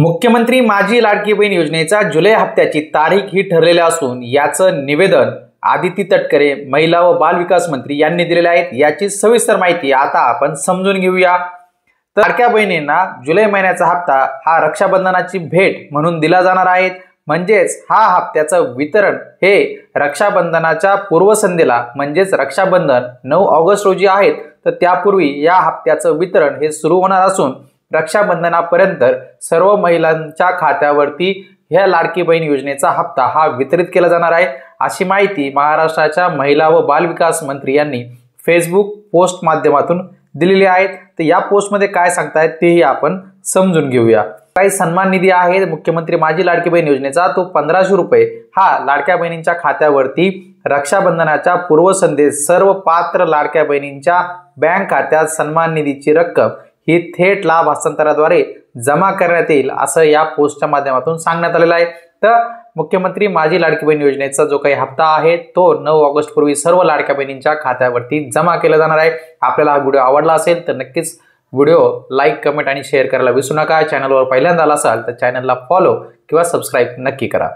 मुख्यमंत्री माझी लाडकी बहीण योजनेचा जुलै हप्त्याची तारीख ही ठरलेली असून याचं निवेदन आदिती तटकरे महिला व बाल विकास मंत्री यांनी दिलेले आहेत। याची सविस्तर माहिती आता आपण समजून घेऊया। तर लाडक्या बहिणींना जुलै महिन्याचा हप्ता हा रक्षाबंधनाची भेट म्हणून दिला जाणार आहे। म्हणजेच हा हप्त्याचं वितरण हे रक्षाबंधनाच्या पूर्वसंध्येला म्हणजेच रक्षाबंधन 9 ऑगस्ट रोजी आहे। तर त्यापूर्वी या हप्त्याचं वितरण हे सुरू होणार असून रक्षाबंधनापर्यंत सर्व महिलांच्या खात्यावरती ह्या लाडकी बहीण योजनेचा हप्ता हा वितरित केला जाणार आहे, अशी माहिती महाराष्ट्राच्या महिला व बाल विकास मंत्री यांनी फेसबुक पोस्ट माध्यमातून दिलेली आहे। तर या पोस्टमध्ये काय सांगतायत तेही आपण समजून घेऊया। काही सन्मान निधी आहे मुख्यमंत्री माझी लाडकी बहीण योजनेचा, तो 1500 रुपये हा लाडक्या बहिणींच्या खात्यावरती रक्षाबंधनाच्या पूर्वसंध्येत सर्व पात्र लाडक्या बहिणींच्या बँक खात्यात सन्मान निधीची रक्कम ही थेट लाभ हस्तांतरणाद्वारे जमा करण्यात येईल, असं या पोस्टच्या माध्यमातून सांगण्यात आलेलं आहे। तर मुख्यमंत्री माझी लाडकी बहीण योजनेचा जो काही हप्ता आहे तो 9 ऑगस्ट पूर्वी सर्व लाडक्या बहिणींच्या खात्यावरती जमा केला जाणार आहे। आपल्याला हा व्हिडिओ आवडला असेल तर नक्कीच व्हिडिओ लाईक, कमेंट आणि शेअर करायला विसरू नका। चॅनलवर पहिल्यांदा आला असाल तर चॅनलला फॉलो किंवा सबस्क्राईब नक्की करा।